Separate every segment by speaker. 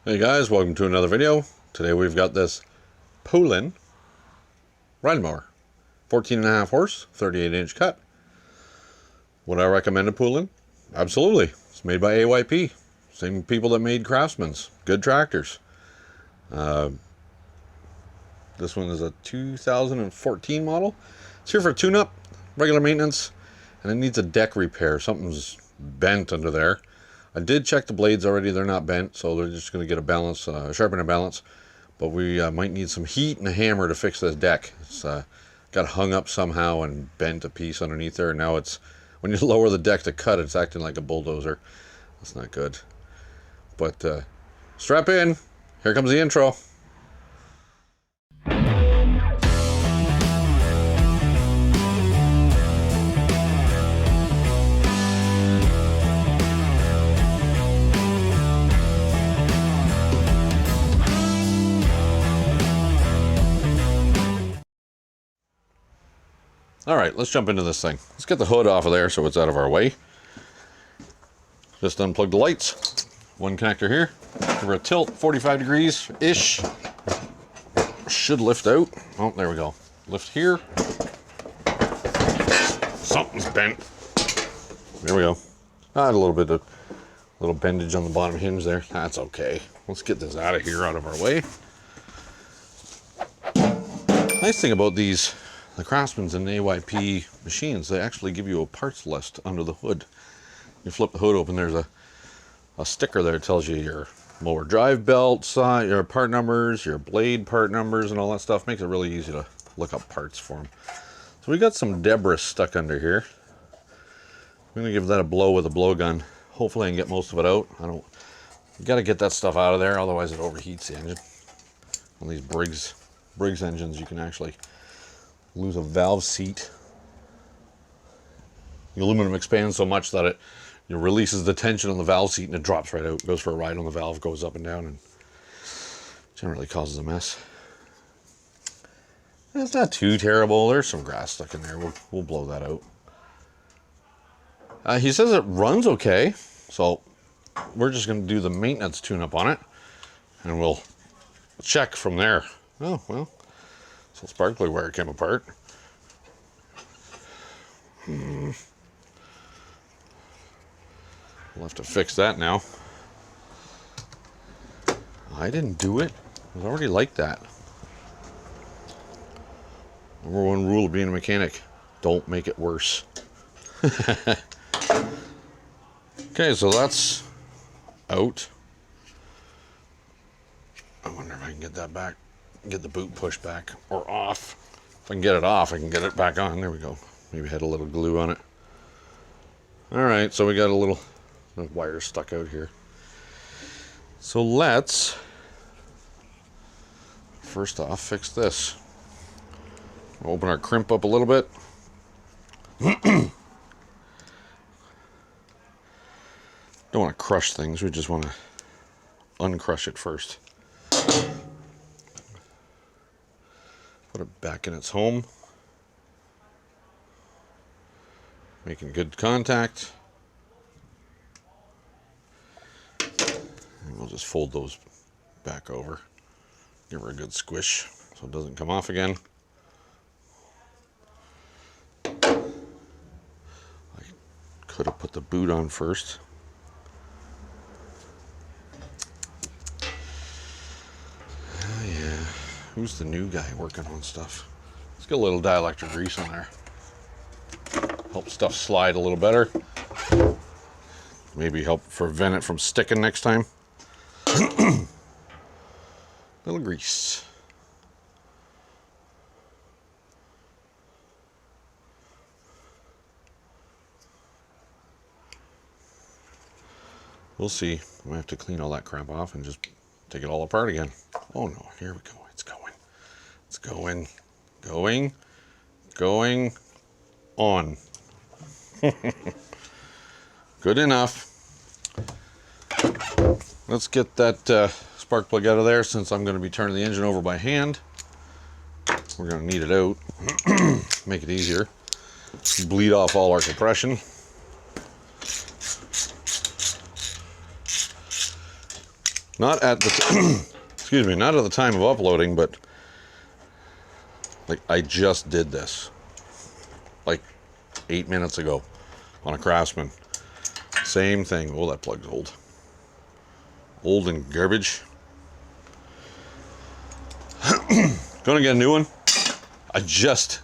Speaker 1: Hey guys, welcome to another video. Today we've got this Poulan Riding mower. 14.5 horse, 38-inch cut. Would I recommend a Poulan? Absolutely. It's made by AYP. Same people that made Craftsman's. Good tractors. This one is a 2014 model. It's here for tune-up, regular maintenance, and it needs a deck repair. Something's bent under there. I did check the blades already. They're not bent, so they're just going to get a balance, sharpen a balance. But we might need some heat and a hammer to fix this deck. It's got hung up somehow and bent a piece underneath there. And now it's, when you lower the deck to cut, it's acting like a bulldozer. That's not good. But strap in. Here comes the intro. All right, let's jump into this thing. Let's get the hood off of there so it's out of our way. Just unplug the lights. One connector here. Give her a tilt, 45 degrees-ish. Should lift out. Oh, there we go. Lift here. Something's bent. There we go. I had a little bit of bendage on the bottom hinge there. That's okay. Let's get this out of here, out of our way. Nice thing about these, the Craftsman's and AYP machines, they actually give you a parts list under the hood. You flip the hood open, there's a sticker there that tells you your mower drive belt size, your part numbers, your blade part numbers, and all that stuff. Makes it really easy to look up parts for them. So we got some debris stuck under here. I'm gonna give that a blow with a blowgun. Hopefully I can get most of it out. You gotta get that stuff out of there, otherwise it overheats the engine. On these Briggs engines, you can actually lose a valve seat. The aluminum expands so much that it releases the tension on the valve seat and it drops right out. It goes for a ride on the valve, goes up and down, and generally causes a mess. It's not too terrible. There's some grass stuck in there. We'll blow that out. He says it runs okay, so we're just going to do the maintenance tune-up on it, and we'll check from there. Oh, well. So sparkly wire came apart. We'll have to fix that now. I didn't do it. It was already like that. Number one rule of being a mechanic: don't make it worse. Okay, so that's out. I wonder if I can get that back. Get the boot pushed back or off. If I can get it off, I can get it back on. There we go. Maybe had a little glue on it. All right, so we got a little wire stuck out here. So let's first off fix this. Open our crimp up a little bit. Don't want to crush things. We just want to uncrush it first. Put it back in its home. Making good contact. And we'll just fold those back over. Give her a good squish so it doesn't come off again. I could have put the boot on first. Who's the new guy working on stuff? Let's get a little dielectric grease on there. Help stuff slide a little better. Maybe help prevent it from sticking next time. Little grease. We'll see. I might have to clean all that crap off and just take it all apart again. Oh no, here we go. It's going. It's going. Going on. Good enough. Let's get that spark plug out of there, since I'm going to be turning the engine over by hand. We're going to need it out. Make it easier. Bleed off all our compression. Not at the excuse me, not at the time of uploading, but like I just did this like 8 minutes ago on a Craftsman. Same thing. Oh, that plug's old and garbage. Gonna get a new one. I just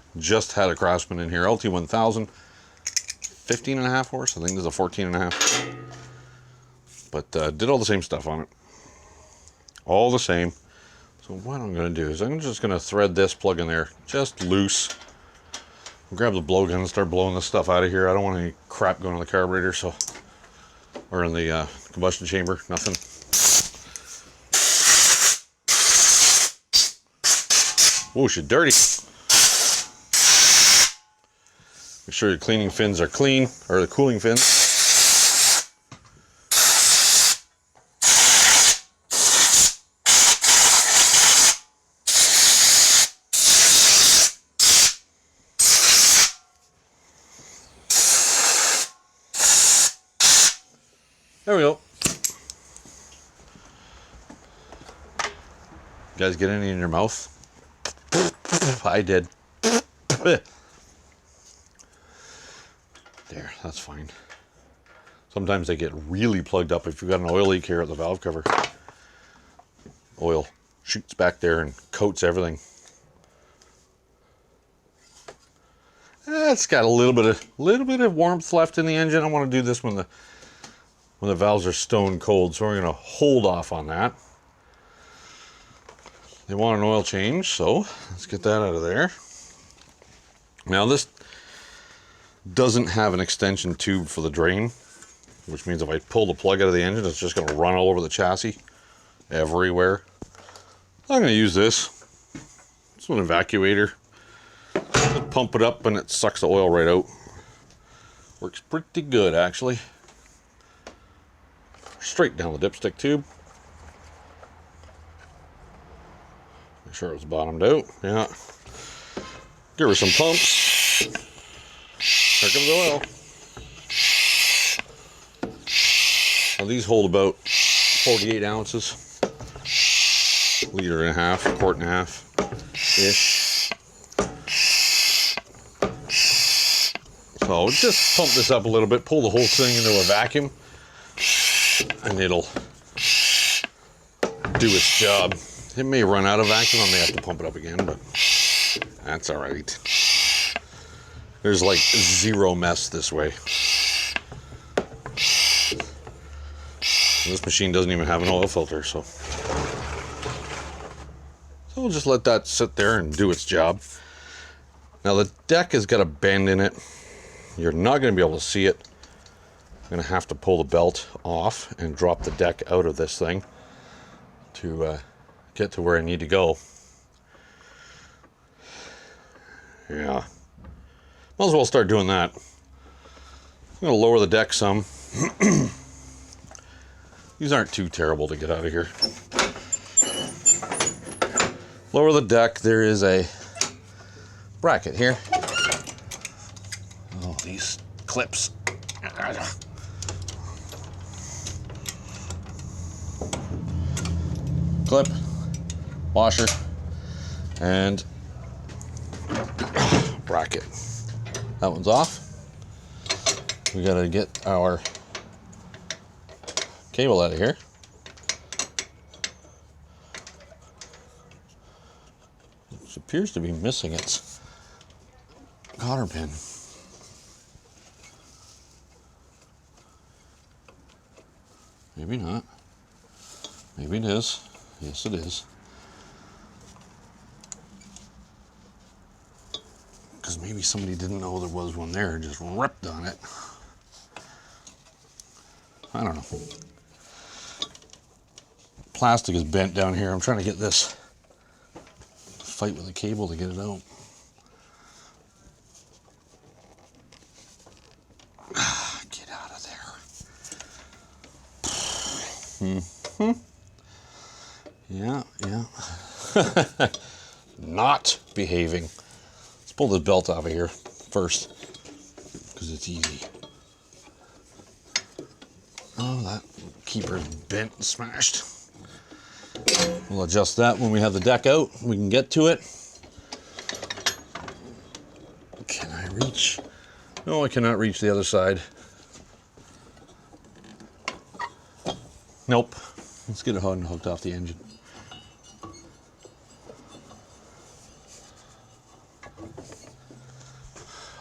Speaker 1: had a Craftsman in here, LT1000, 15.5 horse. I think this is a 14.5. But did all the same stuff on it. All the same. So what I'm going to do is I'm just going to thread this plug in there, just loose. Grab the blowgun and start blowing this stuff out of here. I don't want any crap going in the carburetor, so, or in the combustion chamber, nothing. Oh, she's dirty. Make sure your cleaning fins are clean, or the cooling fins. There we go. You guys get any in your mouth? I did. There, that's fine. Sometimes they get really plugged up if you've got an oil leak here at the valve cover. Oil shoots back there and coats everything. It's got a little bit of warmth left in the engine. I want to do this when the valves are stone cold, so we're going to hold off on that. They want an oil change, so let's get that out of there. Now this doesn't have an extension tube for the drain, which means if I pull the plug out of the engine, it's just going to run all over the chassis, everywhere. I'm going to use this. It's an evacuator. Just pump it up and it sucks the oil right out. Works pretty good, actually. Straight down the dipstick tube. Make sure it's bottomed out. Yeah. Give her some pumps. Here comes the oil. Now these hold about 48 ounces. Liter and a half, quart and a half ish. So just pump this up a little bit, pull the whole thing into a vacuum, and it'll do its job. It may run out of vacuum, I may have to pump it up again, but that's all right. There's like zero mess this way. This machine doesn't even have an oil filter, so we'll just let that sit there and do its job. Now the deck has got a bend in it. You're not going to be able to see it. I'm going to have to pull the belt off and drop the deck out of this thing to get to where I need to go. Yeah. Might as well start doing that. I'm going to lower the deck some. These aren't too terrible to get out of here. Lower the deck. There is a bracket here. Oh, these clips. Clip, washer, and bracket. That one's off. We gotta get our cable out of here. It appears to be missing its cotter pin. Maybe not. Maybe it is. Yes, it is. Because maybe somebody didn't know there was one there and just ripped on it. I don't know. Plastic is bent down here. I'm trying to get this fight with the cable to get it out. Get out of there. Yeah. Not behaving. Let's pull this belt out of here first, because it's easy. Oh, that keeper's bent and smashed. We'll adjust that when we have the deck out. We can get to it. Can I reach? No, I cannot reach the other side. Nope. Let's get it hooked off the engine.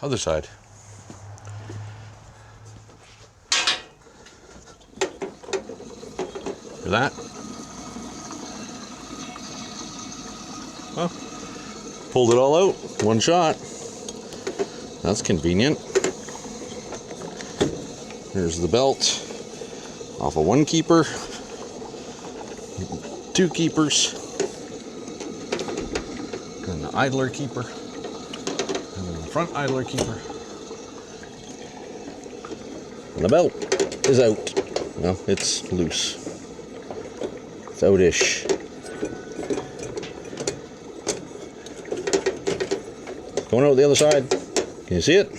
Speaker 1: Other side. Hear that? Well, pulled it all out, one shot. That's convenient. Here's the belt off of one keeper, two keepers, and the idler keeper, and then the front idler keeper. And the belt is out. Well, it's loose. It's out-ish. Going out the other side. Can you see it?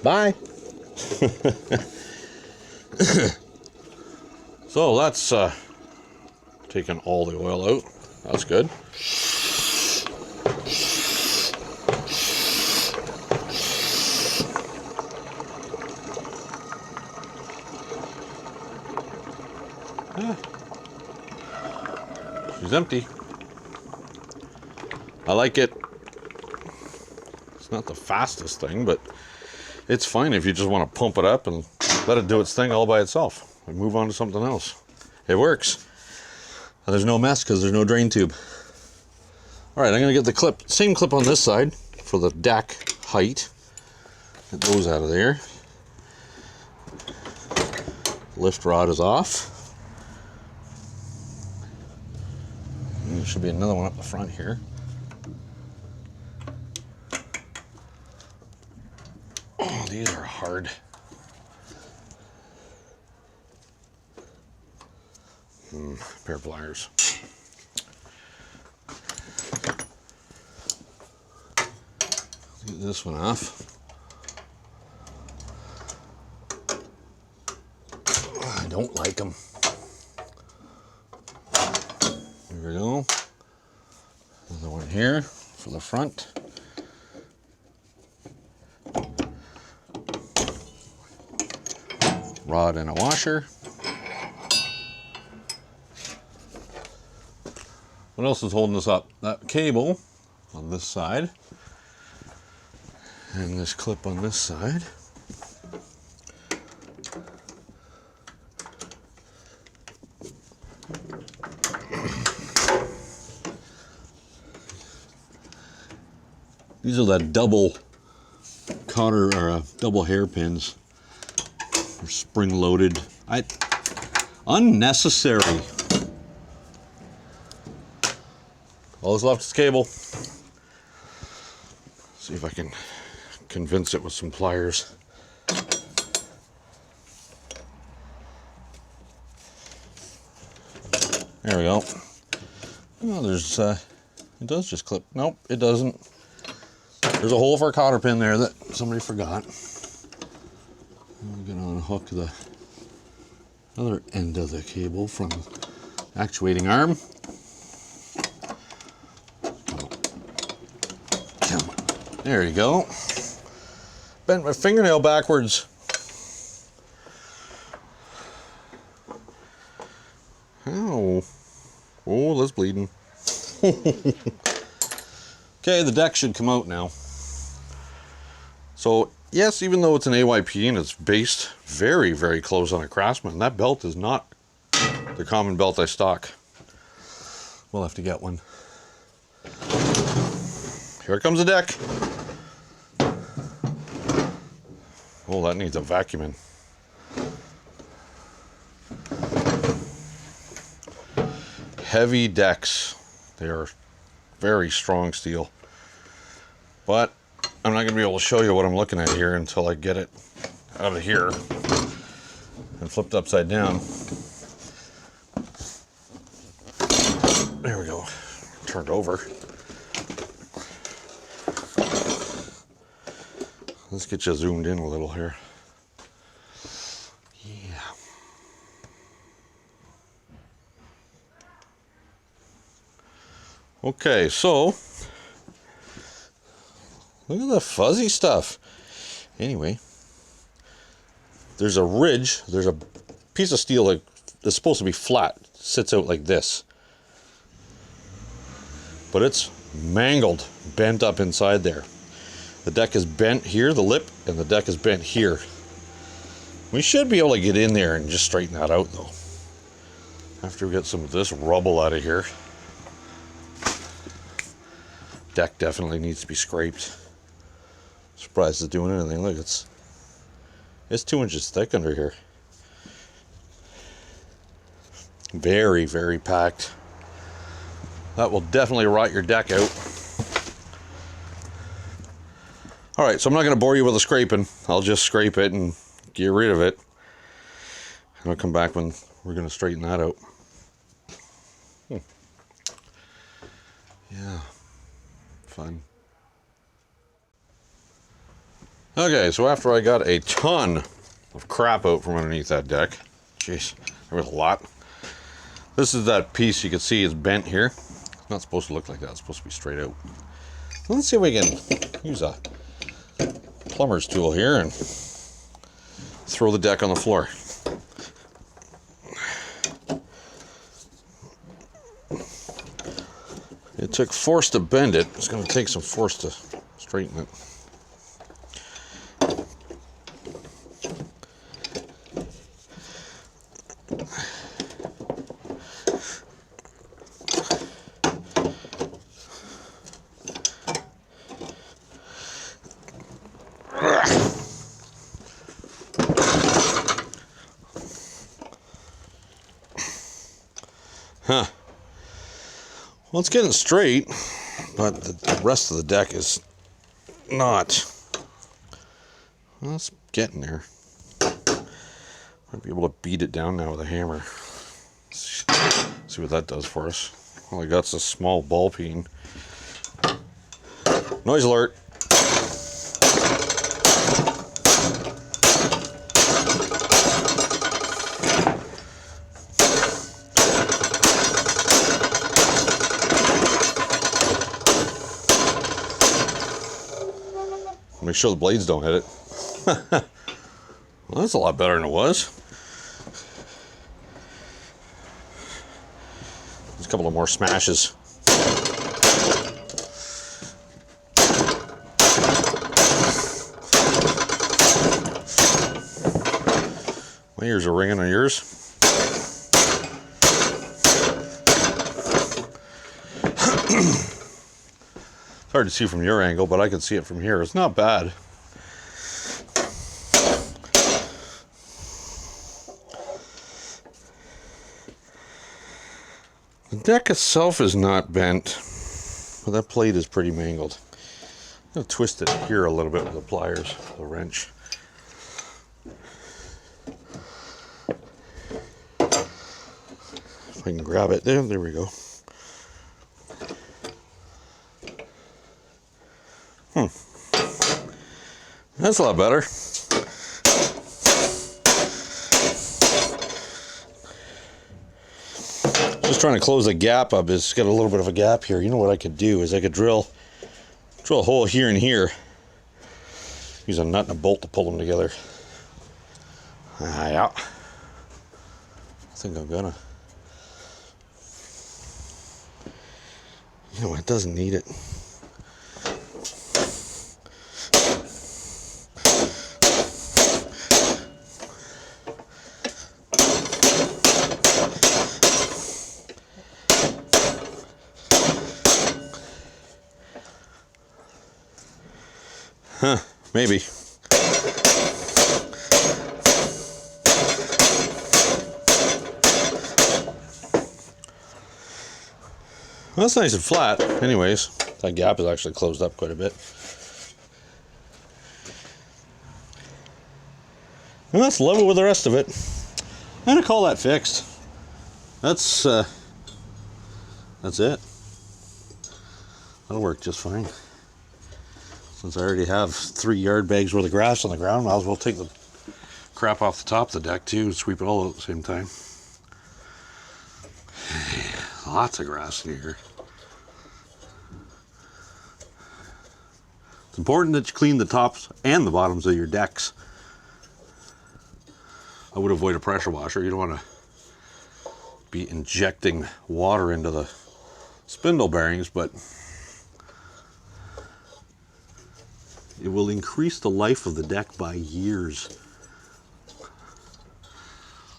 Speaker 1: Bye. So that's taken all the oil out. That's good. She's empty. I like it. It's not the fastest thing, but it's fine if you just want to pump it up and let it do its thing all by itself and move on to something else. It works. And there's no mess because there's no drain tube. All right, I'm gonna get the same clip on this side for the deck height. Get those out of there. Lift rod is off. And there should be another one up the front here. Oh, these are hard. Pair of pliers. Get this one off. I don't like them. Here we go. Another one here for the front. Rod and a washer. What else is holding this up? That cable on this side and this clip on this side. These are the double cotter or double hairpins. They're spring loaded. Unnecessary. All that's left is cable. See if I can convince it with some pliers. There we go. Oh, there's it does just clip. Nope, it doesn't. There's a hole for a cotter pin there that somebody forgot. I'm gonna unhook the other end of the cable from the actuating arm. There you go. Bent my fingernail backwards. Ow. Oh, that's bleeding. Okay, the deck should come out now. So, yes, even though it's an AYP and it's based very, very close on a Craftsman, that belt is not the common belt I stock. We'll have to get one. Here comes the deck. Oh, that needs a vacuuming. Heavy decks. They are very strong steel. But I'm not going to be able to show you what I'm looking at here until I get it out of here and flipped upside down. There we go. Turned over. Let's get you zoomed in a little here. Yeah. Okay, so look at the fuzzy stuff. Anyway, there's a ridge, there's a piece of steel that's supposed to be flat, sits out like this. But it's mangled, bent up inside there. The deck is bent here, the lip, and the deck is bent here. We should be able to get in there and just straighten that out though. After we get some of this rubble out of here. Deck definitely needs to be scraped. Surprised it's doing anything. Look, it's 2 inches thick under here. Very, very packed. That will definitely rot your deck out. All right, so I'm not going to bore you with the scraping. I'll just scrape it and get rid of it. And I'll come back when we're going to straighten that out. Yeah, fun. Okay, so after I got a ton of crap out from underneath that deck, jeez, there was a lot. This is that piece you can see is bent here. It's not supposed to look like that, it's supposed to be straight out. Let's see if we can use a plumber's tool here and throw the deck on the floor. It took force to bend it. It's going to take some force to straighten it. Huh. Well, it's getting straight, but the rest of the deck is not. Well, it's getting there. Might be able to beat it down now with a hammer. See what that does for us. All I got's a small ball peen. Noise alert. Make sure the blades don't hit it. Well, that's a lot better than it was. There's a couple of more smashes. My ears are ringing on yours. Hard to see from your angle, but I can see it from here. It's not bad. The deck itself is not bent, but that plate is pretty mangled. I'm going to twist it here a little bit with the pliers, the wrench. If I can grab it there, there we go. That's a lot better. Just trying to close the gap up. It's got a little bit of a gap here. You know what I could do is I could drill a hole here and here. Use a nut and a bolt to pull them together. Yeah. I think I'm gonna. You know what? It doesn't need it. Huh, maybe. Well, that's nice and flat. Anyways, that gap is actually closed up quite a bit. And that's level with the rest of it. I'm gonna call that fixed. That's it. That'll work just fine. Since I already have 3 yard bags worth of grass on the ground, might as well take the crap off the top of the deck too and sweep it all at the same time. Lots of grass in here. important that you clean the tops and the bottoms of your decks. I would avoid a pressure washer. You don't want to be injecting water into the spindle bearings, but it will increase the life of the deck by years.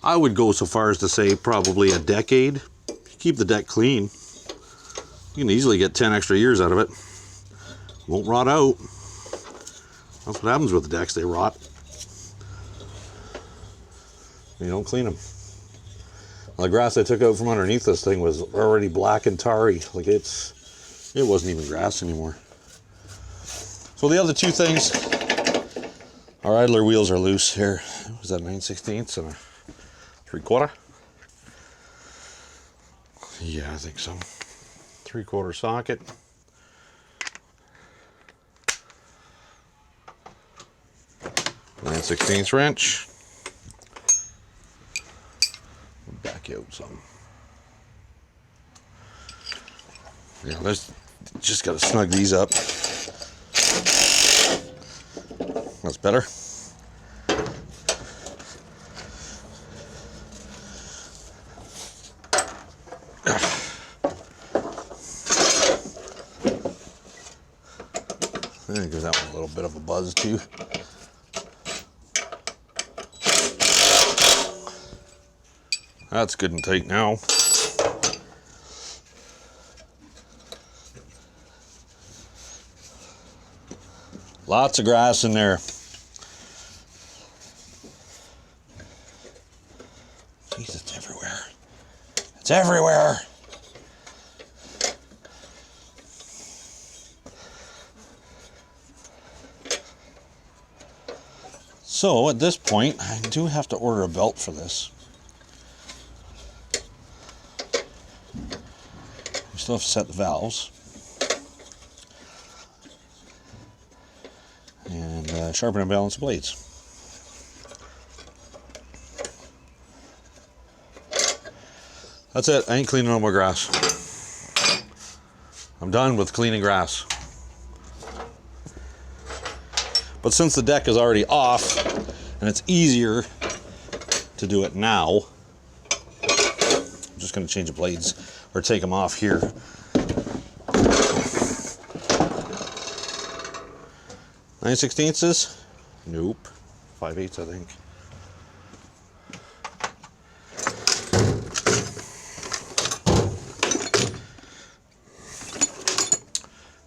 Speaker 1: I would go so far as to say probably a decade. If you keep the deck clean, you can easily get 10 extra years out of it. Won't rot out. That's what happens with the decks, they rot. You don't clean them. The grass I took out from underneath this thing was already black and tarry. Like it wasn't even grass anymore. So the other two things, our idler wheels are loose here. Was that 9/16 and a 3/4? Yeah, I think so. 3/4 socket. Nine-sixteenths wrench. Back out some. Yeah, just got to snug these up. That's better. And gives that one a little bit of a buzz too. That's good and tight now. Lots of grass in there. Jeez, it's everywhere. It's everywhere. So at this point, I do have to order a belt for this. We still have to set the valves. And sharpen and balance the blades. That's it. I ain't cleaning no more grass. I'm done with cleaning grass. But since the deck is already off and it's easier to do it now, I'm just going to change the blades or take them off here. Nine-sixteenths? Nope. 5/8, I think.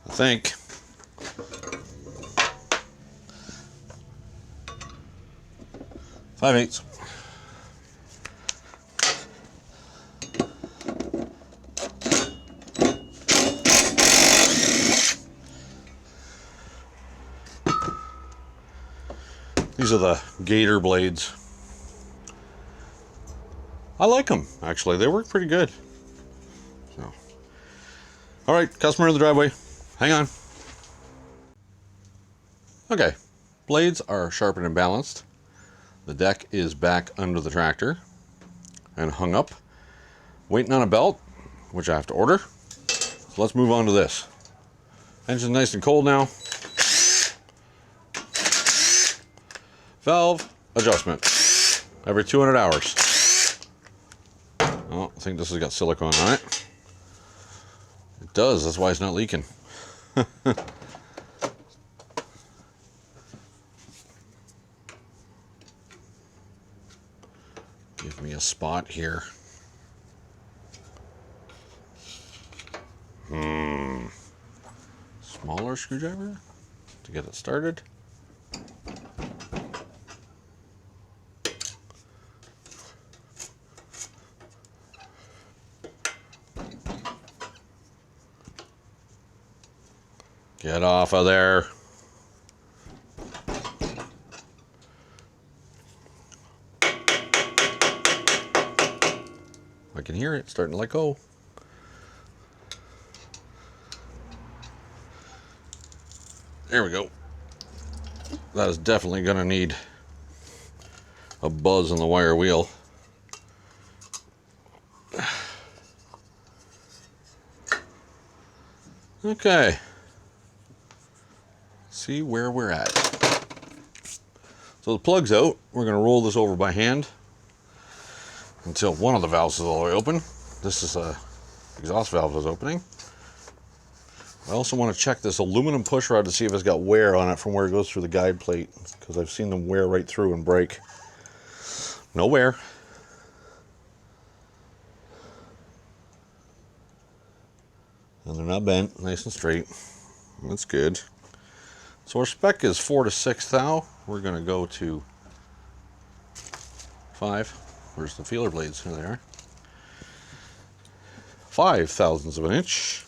Speaker 1: I think. 5/8. These are the gator blades. I like them, actually. They work pretty good. So. All right, customer in the driveway. Hang on. Okay, blades are sharpened and balanced. The deck is back under the tractor and hung up. Waiting on a belt, which I have to order. So let's move on to this. Engine's nice and cold now. Valve adjustment every 200 hours. Oh, I think this has got silicone on it. It does, that's why it's not leaking. Give me a spot here. Smaller screwdriver to get it started. Get off of there. I can hear it starting to let go. There we go. That is definitely going to need a buzz on the wire wheel. Okay. Let's see where we're at. So the plug's out. We're going to roll this over by hand until one of the valves is all the way open. This is a exhaust valve is opening. I also want to check this aluminum push rod to see if it's got wear on it from where it goes through the guide plate, because I've seen them wear right through and break. No wear. And they're not bent, nice and straight. That's good. So our spec is 4 to 6 thou. We're going to go to 5. Where's the feeler blades? Here they are. 5 thousandths of an inch.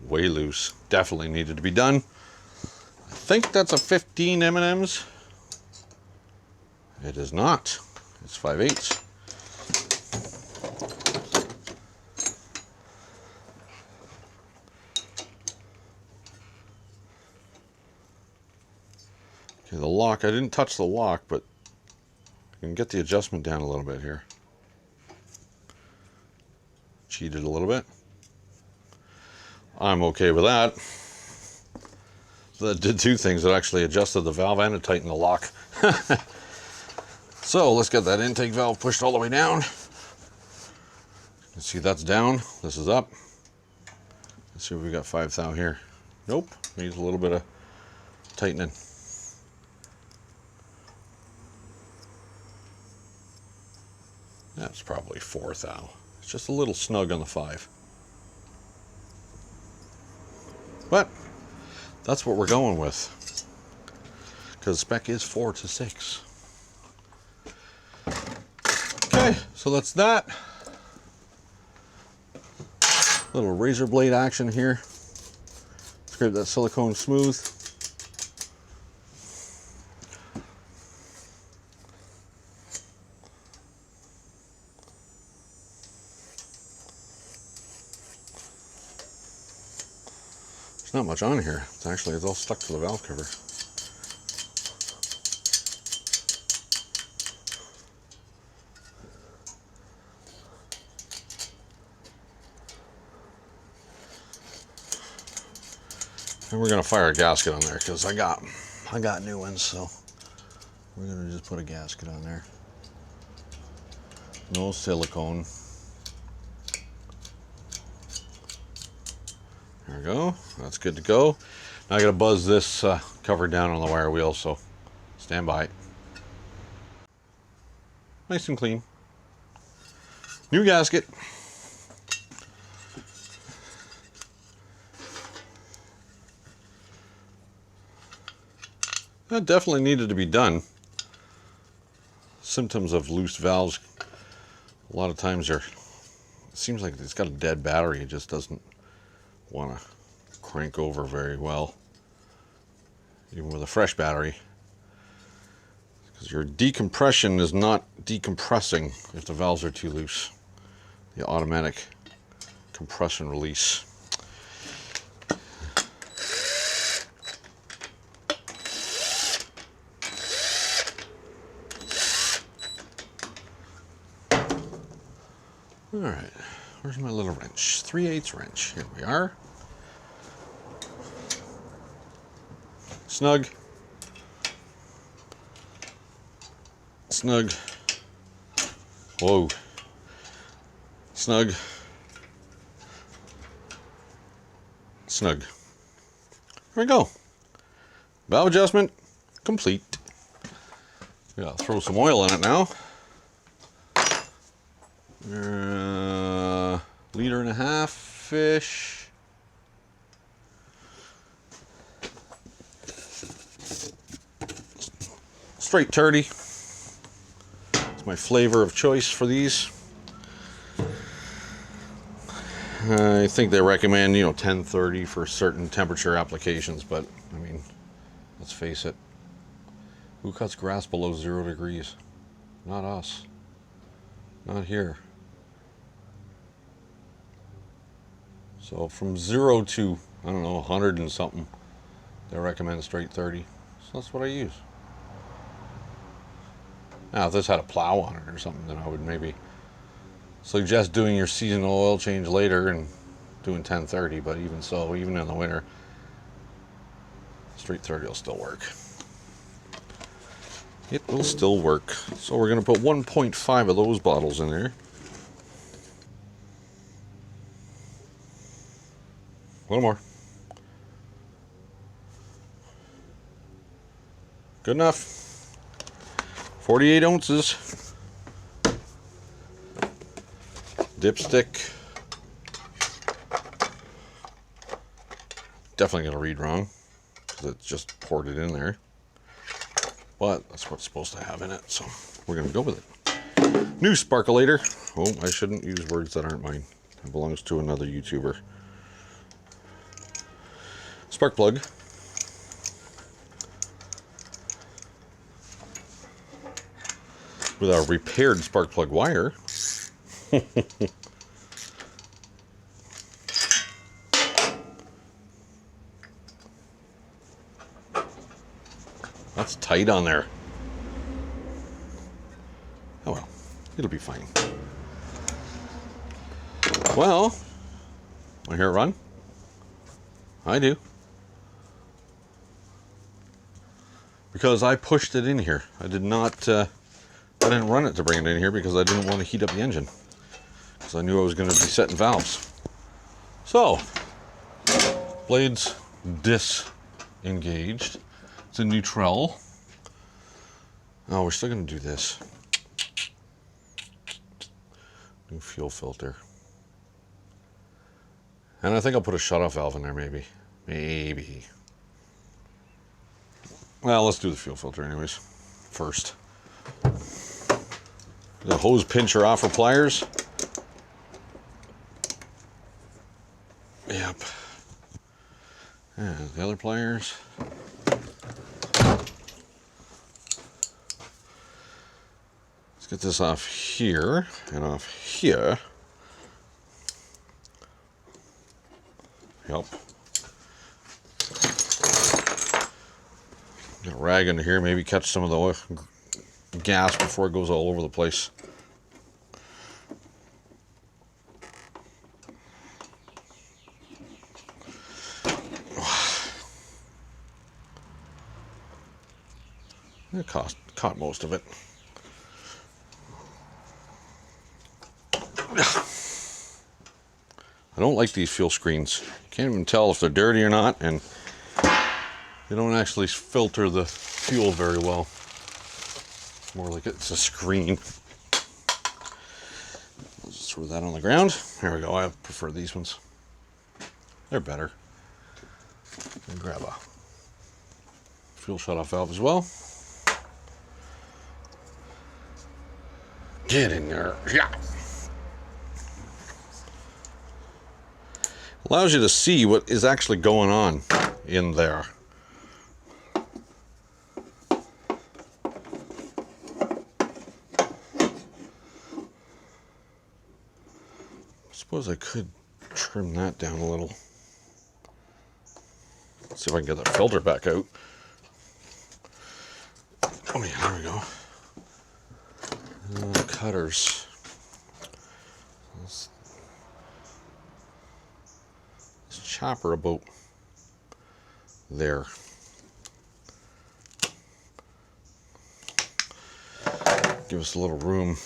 Speaker 1: Way loose. Definitely needed to be done. I think that's a 15 M&Ms. It is not. It's 5/8. Okay, the lock, I didn't touch the lock, but I can get the adjustment down a little bit here. Cheated a little bit. I'm okay with that. That did two things. It actually adjusted the valve and it tightened the lock. So let's get that intake valve pushed all the way down. Let's see, that's down. This is up. Let's see if we got 5 thou here. Nope. Needs a little bit of tightening. That's probably 4 thou. It's just a little snug on the 5. But that's what we're going with, because spec is 4 to 6. Okay, so that's that. Little razor blade action here. Scrape that silicone smooth. There's not much on here. It's all stuck to the valve cover. And we're gonna fire a gasket on there because I got new ones, so we're gonna just put a gasket on there. No silicone. There we go. That's good to go. Now I gotta buzz this cover down on the wire wheel, so stand by. Nice and clean. New gasket. That definitely needed to be done. Symptoms of loose valves, a lot of times it seems like it's got a dead battery. It just doesn't want to crank over very well, even with a fresh battery, because your decompression is not decompressing if the valves are too loose. The automatic compression release. All right, where's my little wrench? 3/8 wrench. Here we are. Snug. Snug. Whoa. Snug. Snug. There we go. Valve adjustment complete. We gotta throw some oil in it now. 1.5 liter-ish. Straight turdy. It's my flavor of choice for these. I think they recommend, 1030 for certain temperature applications, but I mean, let's face it. Who cuts grass below 0 degrees? Not us. Not here. So from 0 to, I don't know, 100 and something, they recommend straight 30. So that's what I use. Now, if this had a plow on it or something, then I would maybe suggest doing your seasonal oil change later and doing 1030, but even so, even in the winter, straight 30 will still work. It will still work. So we're going to put 1.5 of those bottles in there. A little more. Good enough. 48 ounces. Dipstick. Definitely going to read wrong because it just poured it in there. But that's what's supposed to have in it, so we're going to go with it. New sparkulator. Oh, I shouldn't use words that aren't mine. It belongs to another YouTuber. Spark plug. With our repaired spark plug wire. That's tight on there. Oh well, it'll be fine. Well, want to hear it run? I do. Because I pushed it in here. I did not, I didn't run it to bring it in here because I didn't want to heat up the engine. Because I knew I was going to be setting valves. So, blades disengaged. It's a neutral. Oh, we're still going to do this. New fuel filter. And I think I'll put a shut-off valve in there, maybe. Maybe. Well, let's do the fuel filter anyways. First. The hose pincher off for pliers. Yep. And the other pliers. Let's get this off here and off here. Yep. Get a rag under here, maybe catch some of the oil, gas before it goes all over the place. It caught most of it. I don't like these fuel screens. Can't even tell if they're dirty or not, and they don't actually filter the fuel very well. More like it's a screen. I'll just throw that on the ground. There we go. I prefer these ones. They're better. And grab a fuel shut-off valve as well. Get in there. Yeah. Allows you to see what is actually going on in there. Suppose I could trim that down a little. See if I can get that filter back out. Oh yeah, there we go. Cutters. Let's chopper about there. Give us a little room.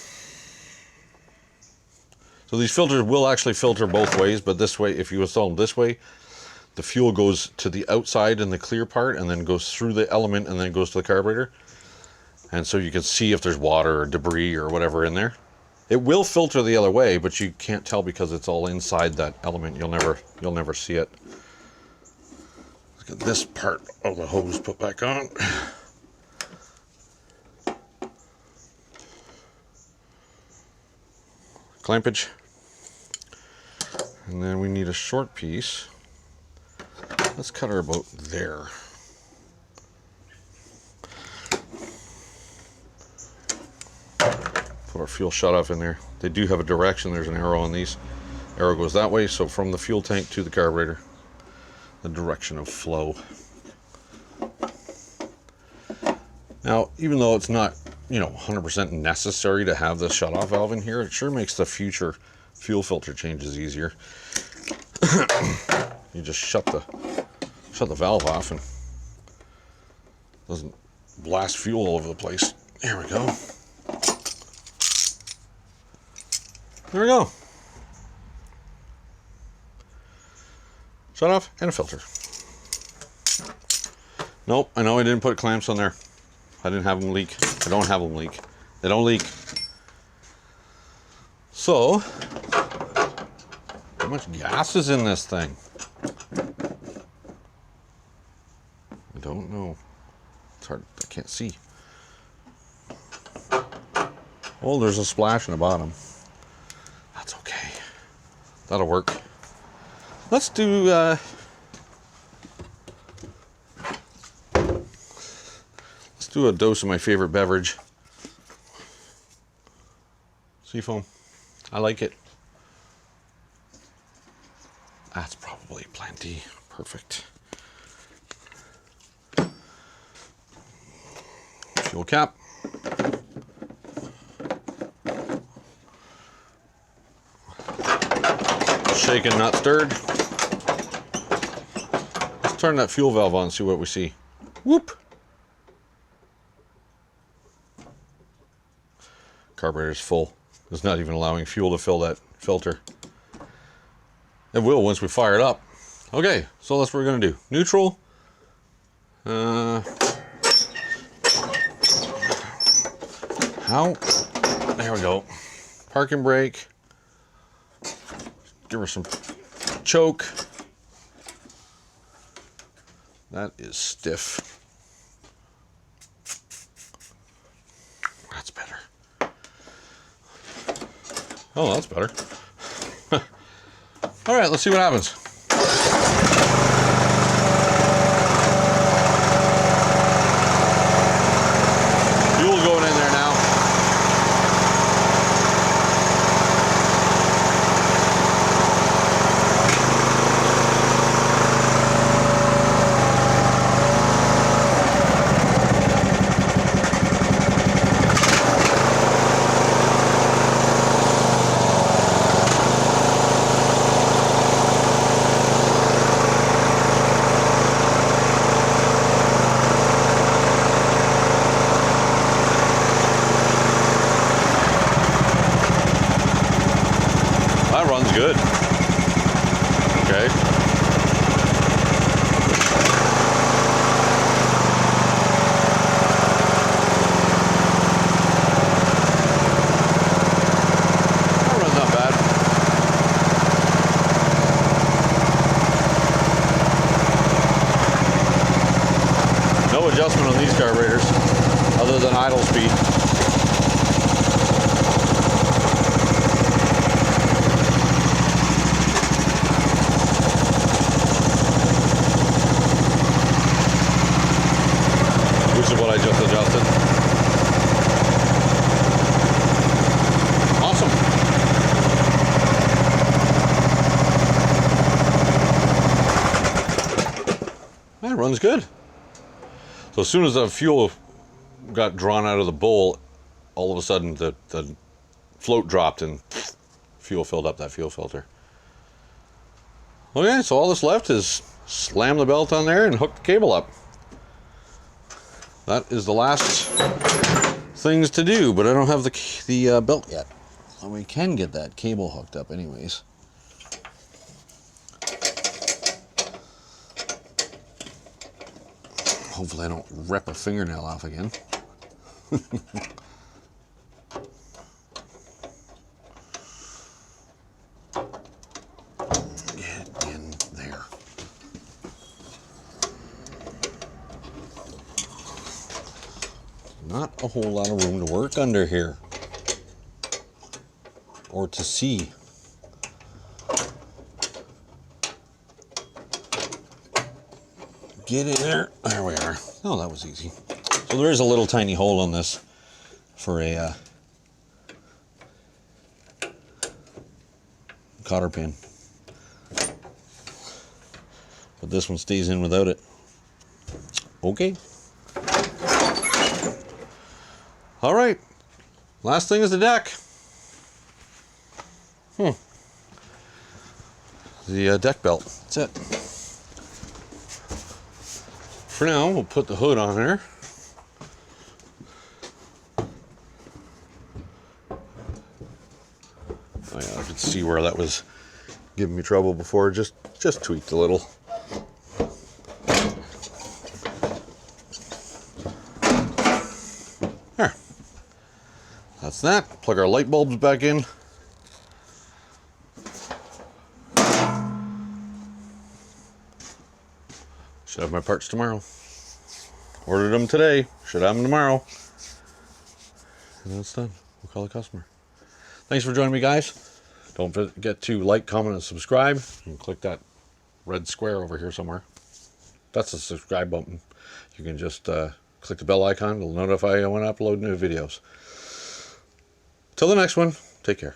Speaker 1: So these filters will actually filter both ways, but this way, if you install them this way, the fuel goes to the outside in the clear part and then goes through the element and then goes to the carburetor. And so you can see if there's water or debris or whatever in there. It will filter the other way, but you can't tell because it's all inside that element. You'll never see it. Let's get this part of the hose put back on. Clampage. And then we need a short piece. Let's cut her about there. Put our fuel shut-off in there. They do have a direction. There's an arrow on these. Arrow goes that way, so from the fuel tank to the carburetor, the direction of flow. Now, even though it's not, 100% necessary to have the shut-off valve in here, it sure makes the future fuel filter changes easier. You just shut the valve off and doesn't blast fuel all over the place. There we go. There we go. Shut off and a filter. Nope, I know I didn't put clamps on there. I didn't have them leak. I don't have them leak. They don't leak. So, how much gas is in this thing? I don't know. It's hard, I can't see. Oh, there's a splash in the bottom. That's okay. That'll work. Let's do, a dose of my favorite beverage. Seafoam. I like it. That's probably plenty. Perfect. Fuel cap. Shaken, not stirred. Let's turn that fuel valve on and see what we see. Whoop! Carburetor's full. It's not even allowing fuel to fill that filter. It will once we fire it up. Okay, so that's what we're going to do. Neutral. How? There we go. Parking brake. Give her some choke. That is stiff. That's better. Oh, that's better. All right, let's see what happens. Fuel going in there now. That runs good. Okay. That runs not bad. No adjustment on these carburetors other than idle speed. Which is what I just adjusted. Awesome. That runs good. So as soon as the fuel got drawn out of the bowl, all of a sudden the float dropped and fuel filled up that fuel filter. Okay, so all that's left is slam the belt on there and hook the cable up. That is the last things to do, but I don't have the belt yet. So we can get that cable hooked up anyways. Hopefully I don't rip a fingernail off again. Get in there. Not a whole lot of room to work under here. Or to see. Get in there. There we are. Oh, that was easy. So there is a little tiny hole on this for a cotter pin. But this one stays in without it. Okay. All right. Last thing is the deck. the deck belt. That's it. For now, we'll put the hood on there. Oh yeah, I could see where that was giving me trouble before. Just tweaked a little. There. That's that. Plug our light bulbs back in. Should have my parts tomorrow. Ordered them today. Should have them tomorrow. And that's done. We'll call the customer. Thanks for joining me, guys. Don't forget to like, comment, and subscribe. And click that red square over here somewhere. That's the subscribe button. You can just click the bell icon. It'll notify you when I upload new videos. Till the next one, take care.